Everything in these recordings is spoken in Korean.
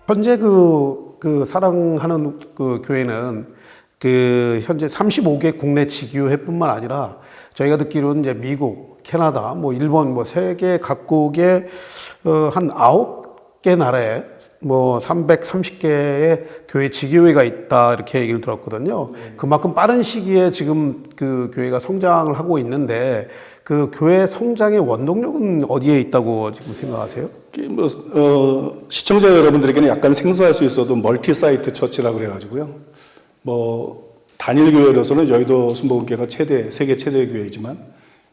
현재 그 사랑하는 그 교회는 그 현재 35개 국내 지교회뿐만 아니라 저희가 듣기로는 이제 미국, 캐나다, 뭐 일본, 뭐 세계 각국의 한 9개 나라에 뭐 330개의 교회 지교회가 있다 이렇게 얘기를 들었거든요. 그만큼 빠른 시기에 지금 그 교회가 성장을 하고 있는데 그 교회 성장의 원동력은 어디에 있다고 지금 생각하세요? 시청자 여러분들에게는 약간 생소할 수 있어도 멀티 사이트 처치라고 그래가지고요. 단일 교회로서는 여의도 순복음교회가 세계 최대의 교회이지만,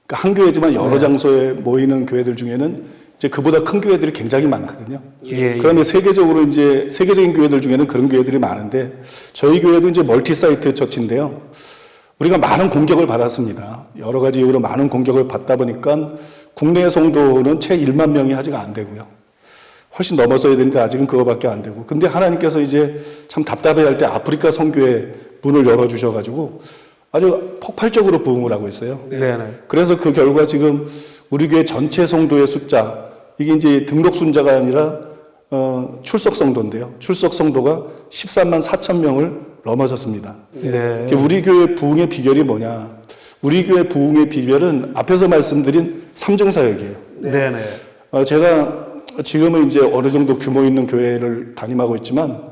그러니까 한 교회지만 여러 장소에 모이는 교회들 중에는 이제 그보다 큰 교회들이 굉장히 많거든요. 그러면 세계적인 교회들 중에는 그런 교회들이 많은데, 저희 교회도 이제 멀티 사이트 처치인데요. 우리가 많은 공격을 받았습니다. 여러 가지 이유로 많은 공격을 받다 보니까 국내 성도는 채 1만 명이 아직 안 되고요. 훨씬 넘어서야 되는데 아직은 그거밖에 안 되고. 근데 하나님께서 이제 참 답답해 할 때 아프리카 선교회 문을 열어주셔가지고 아주 폭발적으로 부흥을 하고 있어요. 네네. 그래서 그 결과 지금 우리 교회 전체 성도의 숫자, 이게 이제 등록 순자가 아니라 출석 성도인데요. 출석 성도가 13만 4천 명을 넘어섰습니다. 네. 우리 교회 부흥의 비결이 뭐냐? 우리 교회 부흥의 비결은 앞에서 말씀드린 삼중사역이에요. 네네. 제가 지금은 이제 어느 정도 규모 있는 교회를 담임하고 있지만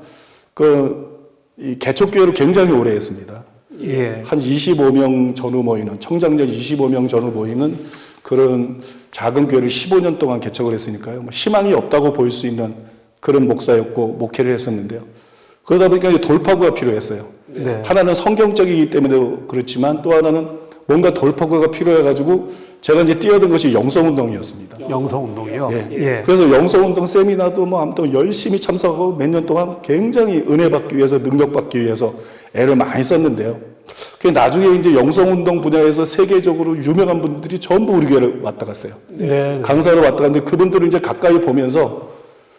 이 개척교회를 굉장히 오래 했습니다. 예. 한 25명 전후 모이는, 청장년 25명 전후 모이는 그런 작은 교회를 15년 동안 개척을 했으니까요. 희망이 없다고 보일 수 있는 그런 목사였고 목회를 했었는데요. 그러다 보니까 이제 돌파구가 필요했어요. 네. 하나는 성경적이기 때문에도 그렇지만 또 하나는 뭔가 돌파구가 필요해가지고 제가 이제 뛰어든 것이 영성운동이었습니다. 영성운동이요? 예. 예. 그래서 영성운동 세미나도 아무튼 열심히 참석하고 몇 년 동안 굉장히 은혜 받기 위해서, 능력 받기 위해서 애를 많이 썼는데요. 나중에 이제 영성운동 분야에서 세계적으로 유명한 분들이 전부 우리 교회를 왔다 갔어요. 네. 강사로 왔다 갔는데 그분들을 이제 가까이 보면서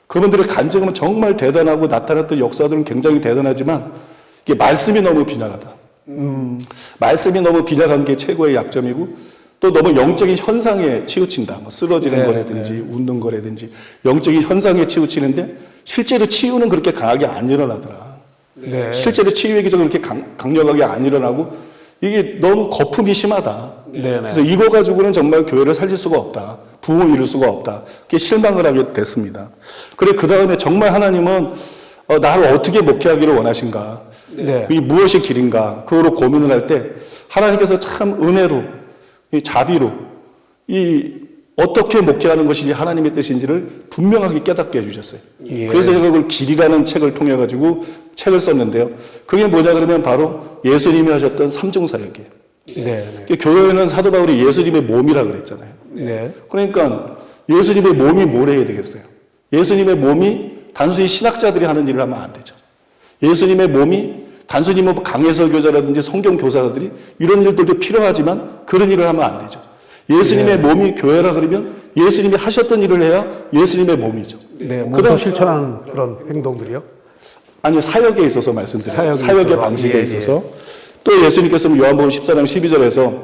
그분들의 간증은 정말 대단하고 나타났던 역사들은 굉장히 대단하지만 이게 말씀이 너무 빈약하다. 말씀이 너무 빈약한 게 최고의 약점이고 또 너무 영적인 현상에 치우친다. 쓰러지는 거라든지 웃는 거라든지 영적인 현상에 치우치는데 실제로 치유는 그렇게 강하게 안 일어나더라. 네. 실제로 치유의 기적은 그렇게 강력하게 안 일어나고 이게 너무 거품이 심하다. 그래서 이거 가지고는 정말 교회를 살릴 수가 없다. 부흥을 이룰 수가 없다. 그게 실망을 하게 됐습니다. 그래 그 다음에 정말 하나님은 나를 어떻게 목회하기를 원하신가? 네. 이 무엇이 길인가? 그거로 고민을 할 때 하나님께서 참 은혜로, 이 자비로, 어떻게 목회하는 것이 하나님의 뜻인지를 분명하게 깨닫게 해주셨어요. 예. 그래서 그래서 그걸 길이라는 책을 통해 가지고 책을 썼는데요. 그게 뭐냐 그러면 바로 예수님이 하셨던 삼중사역이에요. 네. 교회는 사도 바울이 예수님의 몸이라고 그랬잖아요. 네. 그러니까 예수님의 몸이 뭘 해야 되겠어요? 예수님의 몸이 단순히 신학자들이 하는 일을 하면 안 되죠. 예수님의 몸이 단순히 강해설교자라든지 성경교사들이 이런 일들도 필요하지만 그런 일을 하면 안 되죠. 예수님의 몸이 교회라 그러면 예수님이 하셨던 일을 해야 예수님의 몸이죠. 네. 몸소 실천하는 그런 행동들이요? 아니요, 사역에 있어서 말씀드려요. 사역의 방식에 있어서. 또 예수님께서는 요한복음 14장 12절에서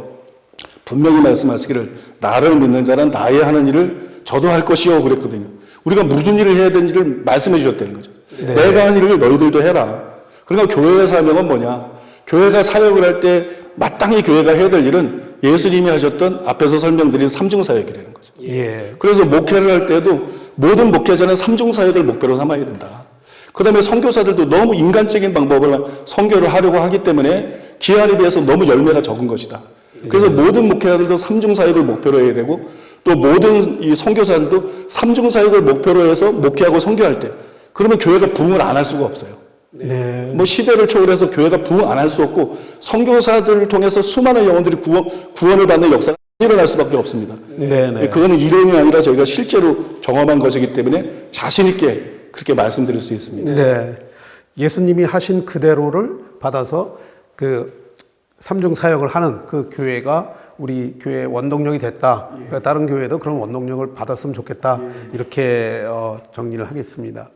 분명히 말씀하시기를 나를 믿는 자는 나의 하는 일을 저도 할 것이요 그랬거든요. 우리가 무슨 일을 해야 되는지를 말씀해 주셨다는 거죠. 네. 내가 한 일을 너희들도 해라. 그러니까 교회의 사명은 뭐냐? 교회가 사역을 할 때 마땅히 교회가 해야 될 일은 예수님이 하셨던 앞에서 설명드린 삼중사역이라는 거죠. 예. 그래서 목회를 할 때도 모든 목회자는 삼중사역을 목표로 삼아야 된다. 그 다음에 선교사들도 너무 인간적인 방법으로 선교를 하려고 하기 때문에 기한에 비해서 너무 열매가 적은 것이다. 그래서 모든 목회자들도 삼중사역을 목표로 해야 되고 또 모든 이 선교사들도 삼중사역을 목표로 해서 목회하고 선교할 때 그러면 교회가 부흥을 안 할 수가 없어요. 네. 시대를 초월해서 교회가 부흥 안 할 수 없고 선교사들을 통해서 수많은 영혼들이 구원을 받는 역사가 일어날 수밖에 없습니다. 네네. 그거는 이론이 아니라 저희가 실제로 경험한 것이기 때문에 자신 있게 그렇게 말씀드릴 수 있습니다. 네. 예수님이 하신 그대로를 받아서 그 삼중 사역을 하는 그 교회가 우리 교회의 원동력이 됐다. 그러니까 다른 교회도 그런 원동력을 받았으면 좋겠다. 이렇게 정리를 하겠습니다.